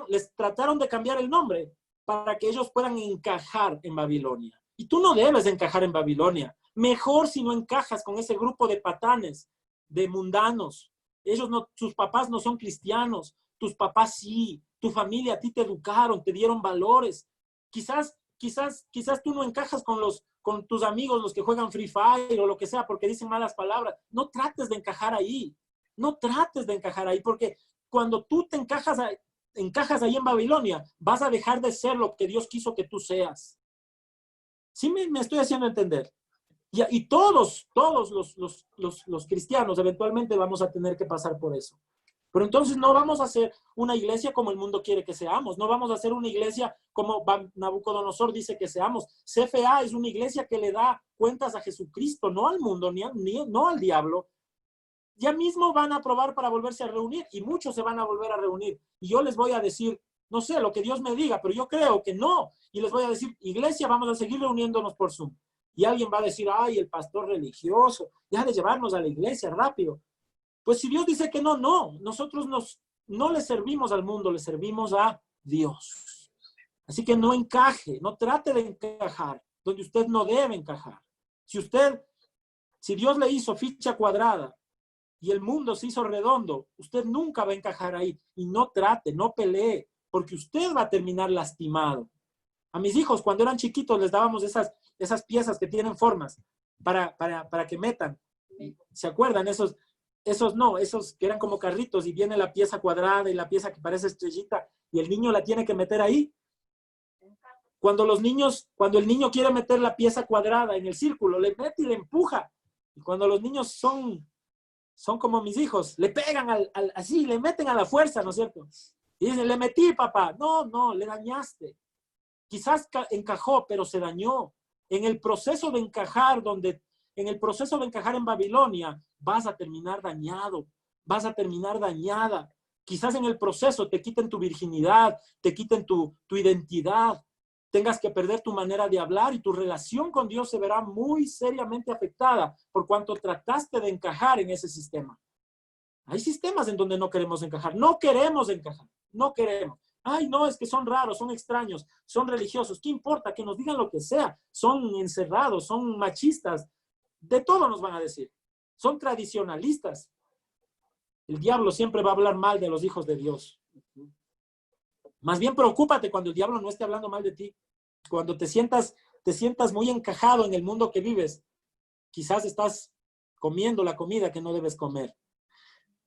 les trataron de cambiar el nombre para que ellos puedan encajar en Babilonia. Y tú no debes encajar en Babilonia. Mejor si no encajas con ese grupo de patanes, de mundanos. Sus papás no son cristianos, tus papás sí, tu familia a ti te educaron, te dieron valores. Quizás tú no encajas con tus amigos, los que juegan Free Fire o lo que sea, porque dicen malas palabras. No trates de encajar ahí. No trates de encajar ahí, porque cuando tú te encajas ahí en Babilonia, vas a dejar de ser lo que Dios quiso que tú seas. ¿Sí me estoy haciendo entender? Y todos los cristianos eventualmente vamos a tener que pasar por eso. Pero entonces no vamos a hacer una iglesia como el mundo quiere que seamos. No vamos a hacer una iglesia como Nabucodonosor dice que seamos. CFA es una iglesia que le da cuentas a Jesucristo, no al mundo, no al diablo. Ya mismo van a aprobar para volverse a reunir y muchos se van a volver a reunir. Y yo les voy a decir, no sé, lo que Dios me diga, pero yo creo que no. Y les voy a decir, iglesia, vamos a seguir reuniéndonos por Zoom. Y alguien va a decir, ay, el pastor religioso, deja de llevarnos a la iglesia rápido. Pues si Dios dice que no, nosotros no le servimos al mundo, le servimos a Dios. Así que no encaje, no trate de encajar donde usted no debe encajar. Si Dios le hizo ficha cuadrada y el mundo se hizo redondo, usted nunca va a encajar ahí. Y no trate, no pelee, porque usted va a terminar lastimado. A mis hijos, cuando eran chiquitos, les dábamos esas piezas que tienen formas para que metan. ¿Se acuerdan? Esos que eran como carritos y viene la pieza cuadrada y la pieza que parece estrellita y el niño la tiene que meter ahí. Cuando el niño quiere meter la pieza cuadrada en el círculo, le mete y le empuja. Y cuando los niños son como mis hijos, le pegan así, le meten a la fuerza, ¿no es cierto? Y dicen, le metí, papá. No, le dañaste. Quizás encajó, pero se dañó. En el proceso de encajar en Babilonia, vas a terminar dañado, vas a terminar dañada. Quizás en el proceso te quiten tu virginidad, te quiten tu identidad, tengas que perder tu manera de hablar y tu relación con Dios se verá muy seriamente afectada por cuanto trataste de encajar en ese sistema. Hay sistemas en donde no queremos encajar, no queremos encajar, no queremos. Ay, no, es que son raros, son extraños, son religiosos. ¿Qué importa? Que nos digan lo que sea. Son encerrados, son machistas. De todo nos van a decir. Son tradicionalistas. El diablo siempre va a hablar mal de los hijos de Dios. Más bien preocúpate cuando el diablo no esté hablando mal de ti. Cuando te sientas muy encajado en el mundo que vives, quizás estás comiendo la comida que no debes comer.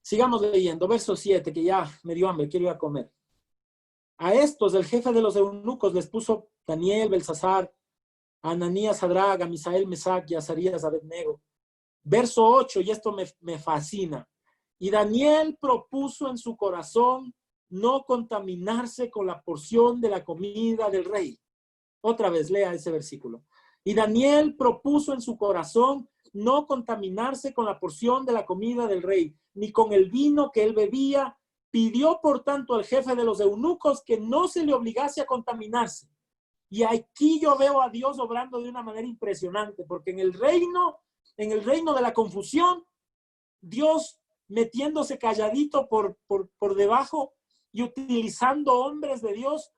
Sigamos leyendo. Verso 7, que ya me dio hambre, quiero ir a comer. A estos, el jefe de los eunucos les puso Daniel, Belsasar, Ananías, Sadrach, Misael, Mesac y Azarías, Abed-Nego. Verso 8, y esto me fascina. Y Daniel propuso en su corazón no contaminarse con la porción de la comida del rey. Otra vez, lea ese versículo. Y Daniel propuso en su corazón no contaminarse con la porción de la comida del rey, ni con el vino que él bebía. Pidió, por tanto, al jefe de los eunucos que no se le obligase a contaminarse. Y aquí yo veo a Dios obrando de una manera impresionante, porque en el reino de la confusión, Dios metiéndose calladito por debajo y utilizando hombres de Dios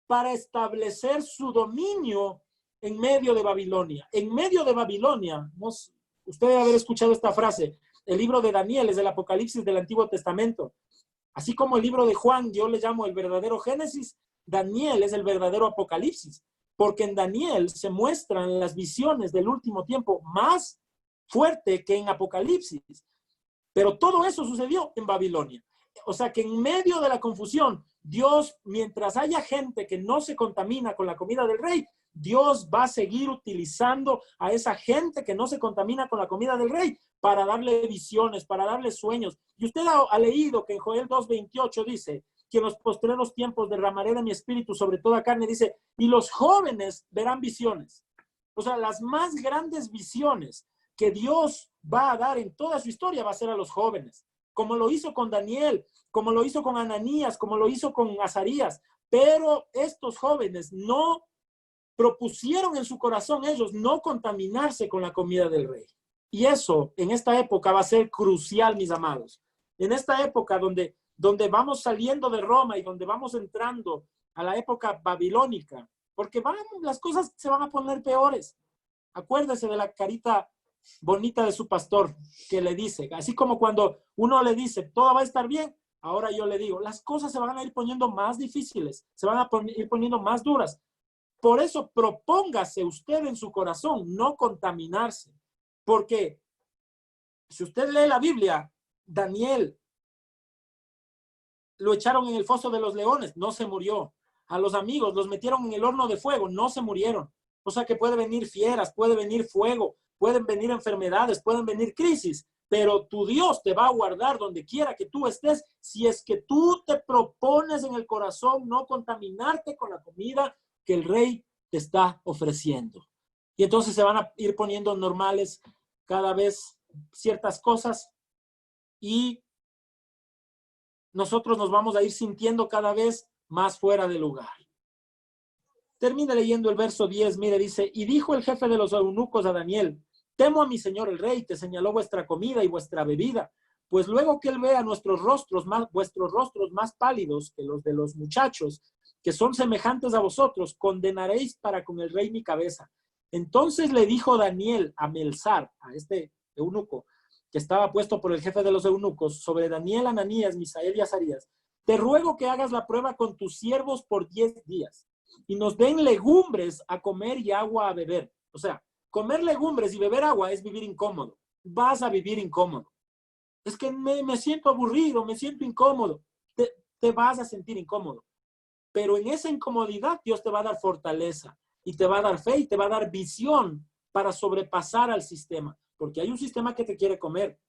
para establecer su dominio en medio de Babilonia. En medio de Babilonia, usted debe haber escuchado esta frase, el libro de Daniel es el Apocalipsis del Antiguo Testamento. Así como el libro de Juan yo le llamo el verdadero Génesis, Daniel es el verdadero Apocalipsis, porque en Daniel se muestran las visiones del último tiempo más fuerte que en Apocalipsis. Pero todo eso sucedió en Babilonia. O sea que en medio de la confusión, Dios, mientras haya gente que no se contamina con la comida del rey, Dios va a seguir utilizando a esa gente que no se contamina con la comida del rey para darle visiones, para darle sueños. Y usted ha leído que en Joel 2:28 dice que en los postreros tiempos derramaré de mi espíritu sobre toda carne, dice, y los jóvenes verán visiones. O sea, las más grandes visiones que Dios va a dar en toda su historia va a ser a los jóvenes, como lo hizo con Daniel, como lo hizo con Ananías, como lo hizo con Azarías. Pero estos jóvenes no propusieron en su corazón ellos no contaminarse con la comida del rey. Y eso en esta época va a ser crucial, mis amados. En esta época donde vamos saliendo de Roma y donde vamos entrando a la época babilónica, porque las cosas se van a poner peores. Acuérdese de la carita bonita de su pastor que le dice, así como cuando uno le dice, todo va a estar bien, ahora yo le digo, las cosas se van a ir poniendo más difíciles, se van a ir poniendo más duras. Por eso propóngase usted en su corazón no contaminarse, porque si usted lee la Biblia, Daniel lo echaron en el foso de los leones, no se murió. A los amigos los metieron en el horno de fuego, no se murieron. O sea que puede venir fieras, puede venir fuego, pueden venir enfermedades, pueden venir crisis, pero tu Dios te va a guardar donde quiera que tú estés, si es que tú te propones en el corazón no contaminarte con la comida que el rey te está ofreciendo. Y entonces se van a ir poniendo normales cada vez ciertas cosas y nosotros nos vamos a ir sintiendo cada vez más fuera de lugar. Termina leyendo el verso 10, mire, dice, y dijo el jefe de los eunucos a Daniel, temo a mi señor el rey, te señaló vuestra comida y vuestra bebida, pues luego que él vea vuestros rostros más pálidos que los de los muchachos, que son semejantes a vosotros, condenaréis para con el rey mi cabeza. Entonces le dijo Daniel a Melzar, a este eunuco, que estaba puesto por el jefe de los eunucos, sobre Daniel, Ananías, Misael y Azarías, te ruego que hagas la prueba con tus siervos por 10 días y nos den legumbres a comer y agua a beber. O sea, comer legumbres y beber agua es vivir incómodo. Vas a vivir incómodo. Es que me siento aburrido, me siento incómodo. Te vas a sentir incómodo. Pero en esa incomodidad Dios te va a dar fortaleza y te va a dar fe y te va a dar visión para sobrepasar al sistema. Porque hay un sistema que te quiere comer.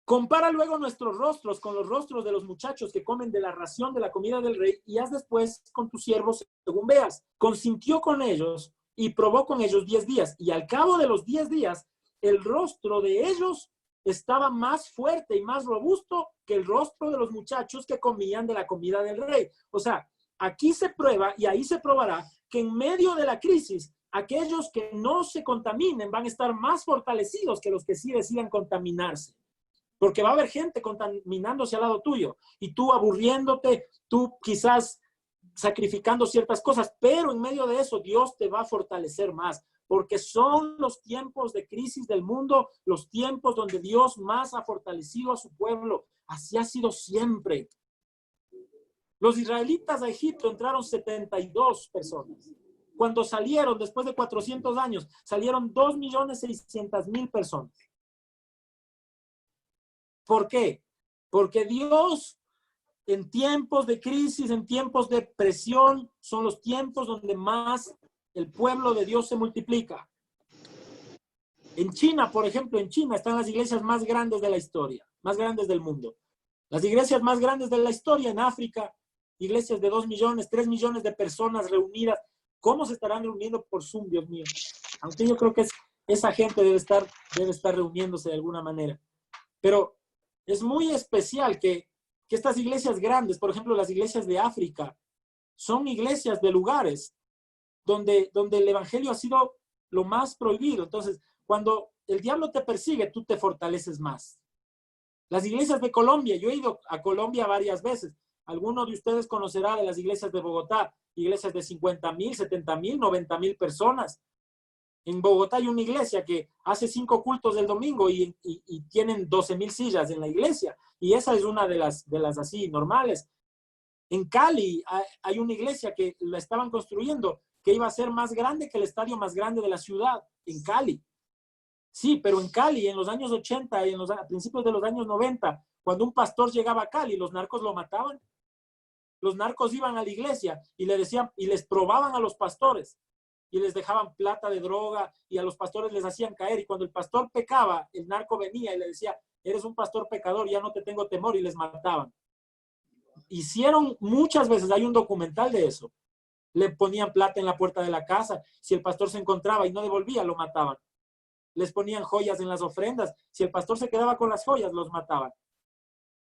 Compara luego nuestros rostros con los rostros de los muchachos que comen de la ración de la comida del rey y haz después con tus siervos según veas. Consintió con ellos y probó con ellos 10 días. Y al cabo de los 10 días, el rostro de ellos estaba más fuerte y más robusto que el rostro de los muchachos que comían de la comida del rey. O sea, aquí se prueba y ahí se probará que en medio de la crisis, aquellos que no se contaminen van a estar más fortalecidos que los que sí decidan contaminarse. Porque va a haber gente contaminándose al lado tuyo y tú aburriéndote, tú quizás sacrificando ciertas cosas, pero en medio de eso Dios te va a fortalecer más, porque son los tiempos de crisis del mundo, los tiempos donde Dios más ha fortalecido a su pueblo. Así ha sido siempre. Los israelitas a Egipto entraron 72 personas. Cuando salieron, después de 400 años, salieron 2.600.000 personas. ¿Por qué? Porque Dios en tiempos de crisis, en tiempos de presión, son los tiempos donde más el pueblo de Dios se multiplica. En China, por ejemplo, en China están las iglesias más grandes de la historia, más grandes del mundo. Las iglesias más grandes de la historia en África, iglesias de 2 millones, 3 millones de personas reunidas. ¿Cómo se estarán reuniendo por Zoom, Dios mío? Aunque yo creo que esa gente debe estar reuniéndose de alguna manera. Pero es muy especial que estas iglesias grandes, por ejemplo, las iglesias de África, son iglesias de lugares donde el evangelio ha sido lo más prohibido. Entonces, cuando el diablo te persigue, tú te fortaleces más. Las iglesias de Colombia, yo he ido a Colombia varias veces. Alguno de ustedes conocerá de las iglesias de Bogotá, iglesias de 50,000, 70,000, 90,000 personas. En Bogotá hay una iglesia que hace 5 cultos del domingo y tienen 12,000 sillas en la iglesia. Y esa es una de las así normales. En Cali hay una iglesia que la estaban construyendo que iba a ser más grande que el estadio más grande de la ciudad, en Cali. Sí, pero en Cali, en los años 80 y a principios de los años 90, cuando un pastor llegaba a Cali, los narcos lo mataban. Los narcos iban a la iglesia y le decían, y les probaban a los pastores y les dejaban plata de droga y a los pastores les hacían caer. Y cuando el pastor pecaba, el narco venía y le decía, eres un pastor pecador, ya no te tengo temor, y les mataban. Hicieron muchas veces, hay un documental de eso. Le ponían plata en la puerta de la casa. Si el pastor se encontraba y no devolvía, lo mataban. Les ponían joyas en las ofrendas. Si el pastor se quedaba con las joyas, los mataban.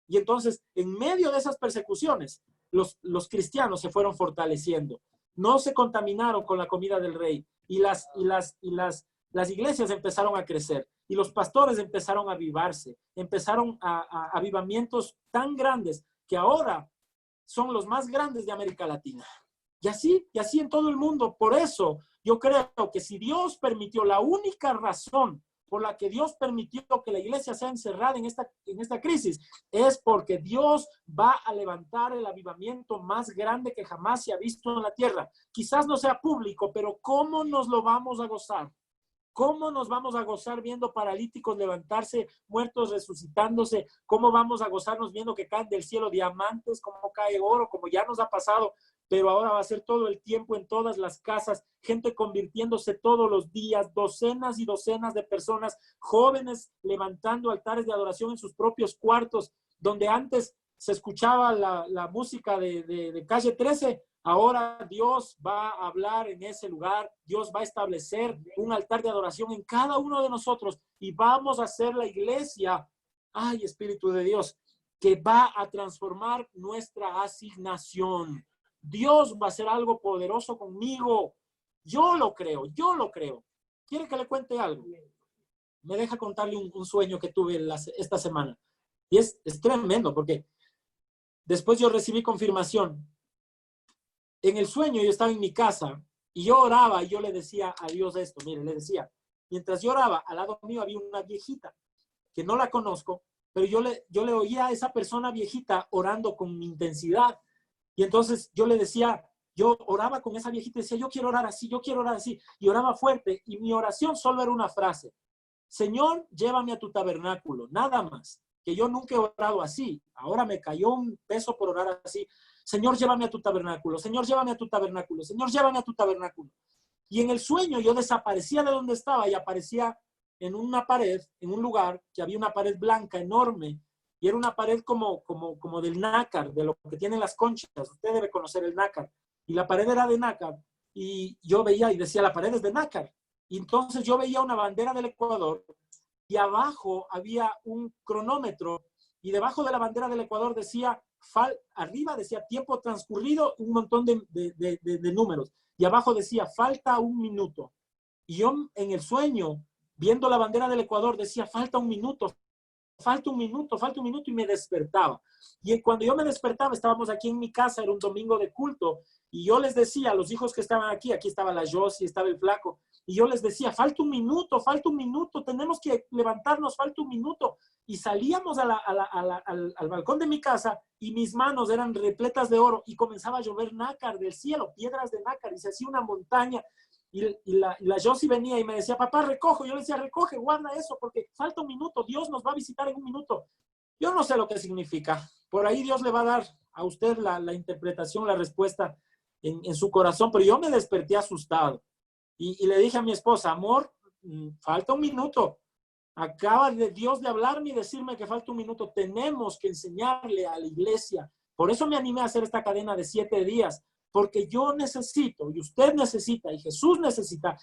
Y entonces, en medio de esas persecuciones, los cristianos se fueron fortaleciendo. No se contaminaron con la comida del rey. Y las iglesias empezaron a crecer. Y los pastores empezaron a avivarse. Empezaron a avivamientos tan grandes que ahora son los más grandes de América Latina. Y así en todo el mundo. Por eso yo creo que si Dios permitió, la única razón por la que Dios permitió que la iglesia sea encerrada en esta crisis es porque Dios va a levantar el avivamiento más grande que jamás se ha visto en la tierra. Quizás no sea público, pero ¿cómo nos lo vamos a gozar? ¿Cómo nos vamos a gozar viendo paralíticos levantarse, muertos resucitándose? ¿Cómo vamos a gozarnos viendo que caen del cielo diamantes, como cae oro, como ya nos ha pasado? Pero ahora va a ser todo el tiempo en todas las casas, gente convirtiéndose todos los días, docenas y docenas de personas, jóvenes levantando altares de adoración en sus propios cuartos, donde antes se escuchaba la música de Calle 13. Ahora Dios va a hablar en ese lugar, Dios va a establecer un altar de adoración en cada uno de nosotros y vamos a ser la iglesia, ay, Espíritu de Dios, que va a transformar nuestra asignación. Dios va a hacer algo poderoso conmigo. Yo lo creo, yo lo creo. ¿Quiere que le cuente algo? Me deja contarle un sueño que tuve esta semana. Y es tremendo porque después yo recibí confirmación. En el sueño yo estaba en mi casa y yo oraba y yo le decía a Dios esto, mire, le decía, mientras yo oraba, al lado mío había una viejita que no la conozco, pero yo le oía a esa persona viejita orando con intensidad. Y entonces yo le decía, yo oraba con esa viejita y decía, yo quiero orar así, yo quiero orar así. Y oraba fuerte y mi oración solo era una frase, Señor, llévame a tu tabernáculo, nada más, que yo nunca he orado así. Ahora me cayó un peso por orar así. Señor, llévame a tu tabernáculo, Señor, llévame a tu tabernáculo, Señor, llévame a tu tabernáculo. Y en el sueño yo desaparecía de donde estaba y aparecía en una pared, en un lugar que había una pared blanca enorme y era una pared como del nácar, de lo que tienen las conchas. Usted debe conocer el nácar. Y la pared era de nácar y yo veía y decía, la pared es de nácar. Y entonces yo veía una bandera del Ecuador y abajo había un cronómetro y debajo de la bandera del Ecuador decía, arriba decía tiempo transcurrido, un montón de números. Y abajo decía, falta 1 minuto. Y yo en el sueño, viendo la bandera del Ecuador, decía, falta 1 minuto, falta 1 minuto, falta 1 minuto, y me despertaba. Y cuando yo me despertaba, estábamos aquí en mi casa, era un domingo de culto, y yo les decía a los hijos que estaban aquí estaba la Josie, estaba el flaco, y yo les decía, falta 1 minuto, tenemos que levantarnos, falta 1 minuto. Y salíamos al balcón de mi casa y mis manos eran repletas de oro y comenzaba a llover nácar del cielo, piedras de nácar, y se hacía una montaña. Y la Josie venía y me decía, papá, recojo. Yo le decía, recoge, guarda eso, porque falta 1 minuto, Dios nos va a visitar en 1 minuto. Yo no sé lo que significa. Por ahí Dios le va a dar a usted la interpretación, la respuesta en su corazón, pero yo me desperté asustado. Y le dije a mi esposa, amor, falta 1 minuto. Acaba Dios de hablarme y decirme que falta 1 minuto. Tenemos que enseñarle a la iglesia. Por eso me animé a hacer esta cadena de 7 días, porque yo necesito, y usted necesita, y Jesús necesita,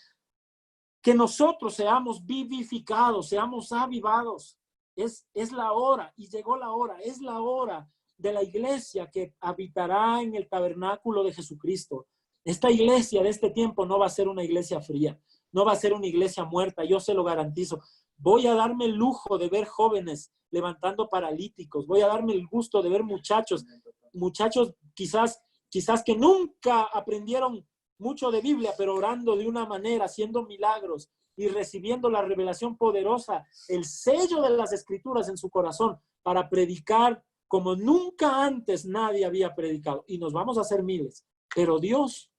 que nosotros seamos vivificados, seamos avivados. Es la hora, y llegó la hora, es la hora de la iglesia que habitará en el tabernáculo de Jesucristo. Esta iglesia de este tiempo no va a ser una iglesia fría, no va a ser una iglesia muerta, yo se lo garantizo. Voy a darme el lujo de ver jóvenes levantando paralíticos, voy a darme el gusto de ver muchachos quizás que nunca aprendieron mucho de Biblia, pero orando de una manera, haciendo milagros y recibiendo la revelación poderosa, el sello de las Escrituras en su corazón para predicar como nunca antes nadie había predicado. Y nos vamos a hacer miles, pero Dios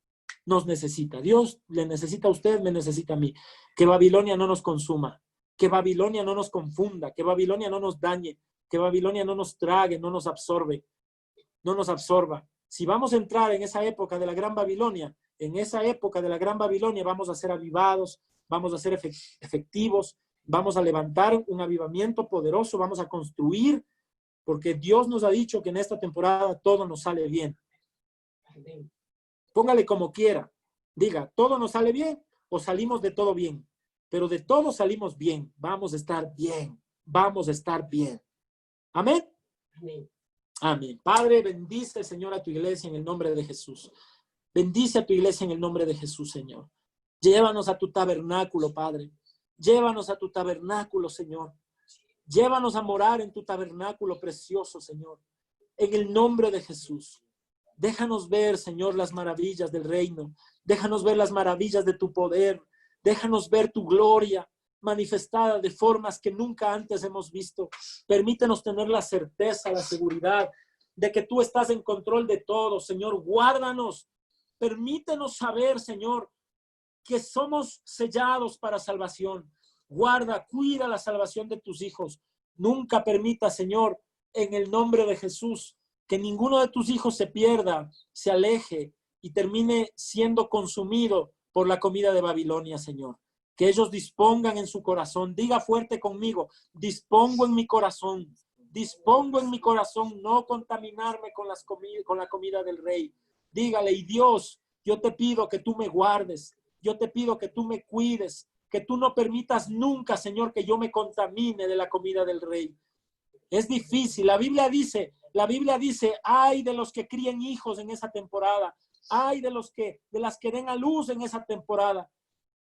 nos necesita. Dios le necesita a usted, me necesita a mí. Que Babilonia no nos consuma, que Babilonia no nos confunda, que Babilonia no nos dañe, que Babilonia no nos trague, no nos absorbe, no nos absorba. Si vamos a entrar en esa época de la Gran Babilonia, en esa época de la Gran Babilonia vamos a ser avivados, vamos a ser efectivos, vamos a levantar un avivamiento poderoso, vamos a construir, porque Dios nos ha dicho que en esta temporada todo nos sale bien. Póngale como quiera, diga, todo nos sale bien o salimos de todo bien, pero de todo salimos bien, vamos a estar bien, vamos a estar bien. Amén. Amén. Amén. Padre, bendice, Señor, a tu iglesia en el nombre de Jesús. Bendice a tu iglesia en el nombre de Jesús, Señor. Llévanos a tu tabernáculo, Padre. Llévanos a tu tabernáculo, Señor. Llévanos a morar en tu tabernáculo precioso, Señor. En el nombre de Jesús. Déjanos ver, Señor, las maravillas del reino. Déjanos ver las maravillas de tu poder. Déjanos ver tu gloria manifestada de formas que nunca antes hemos visto. Permítenos tener la certeza, la seguridad de que tú estás en control de todo, Señor. Guárdanos. Permítenos saber, Señor, que somos sellados para salvación. Guarda, cuida la salvación de tus hijos. Nunca permita, Señor, en el nombre de Jesús, que ninguno de tus hijos se pierda, se aleje y termine siendo consumido por la comida de Babilonia, Señor. Que ellos dispongan en su corazón. Diga fuerte conmigo, dispongo en mi corazón no contaminarme con la comida del rey. Dígale, y Dios, yo te pido que tú me guardes, yo te pido que tú me cuides, que tú no permitas nunca, Señor, que yo me contamine de la comida del rey. Es difícil, la Biblia dice, ay de los que críen hijos en esa temporada, ay de las que den a luz en esa temporada.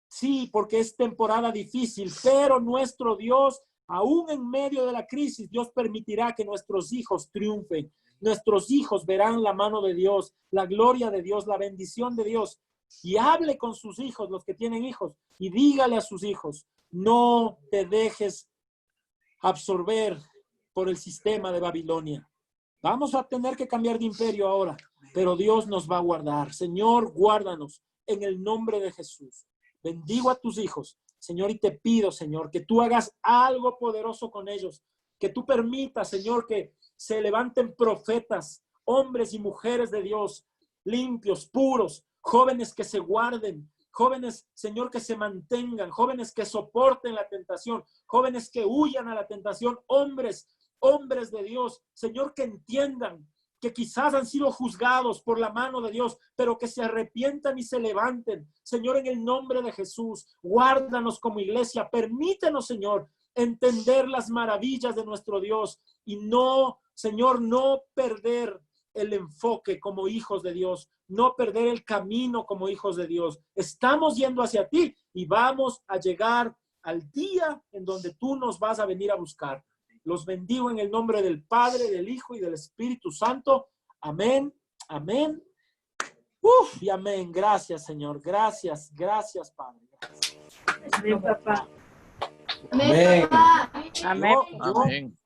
Sí, porque es temporada difícil, pero nuestro Dios, aún en medio de la crisis, Dios permitirá que nuestros hijos triunfen. Nuestros hijos verán la mano de Dios, la gloria de Dios, la bendición de Dios. Y hable con sus hijos, los que tienen hijos, y dígale a sus hijos, no te dejes absorber por el sistema de Babilonia. Vamos a tener que cambiar de imperio ahora, pero Dios nos va a guardar. Señor, guárdanos en el nombre de Jesús. Bendigo a tus hijos, Señor, y te pido, Señor, que tú hagas algo poderoso con ellos, que tú permitas, Señor, que se levanten profetas, hombres y mujeres de Dios, limpios, puros, jóvenes que se guarden, jóvenes, Señor, que se mantengan, jóvenes que soporten la tentación, jóvenes que huyan a la tentación, hombres de Dios, Señor, que entiendan que quizás han sido juzgados por la mano de Dios, pero que se arrepientan y se levanten. Señor, en el nombre de Jesús, guárdanos como iglesia, permítenos, Señor, entender las maravillas de nuestro Dios y no, Señor, no perder el enfoque como hijos de Dios, no perder el camino como hijos de Dios. Estamos yendo hacia ti y vamos a llegar al día en donde tú nos vas a venir a buscar. Los bendigo en el nombre del Padre, del Hijo y del Espíritu Santo. Amén, amén. Y amén. Gracias, Señor. Gracias, Padre. Gracias. Amén, papá. Amén. Papá. Amén. Yo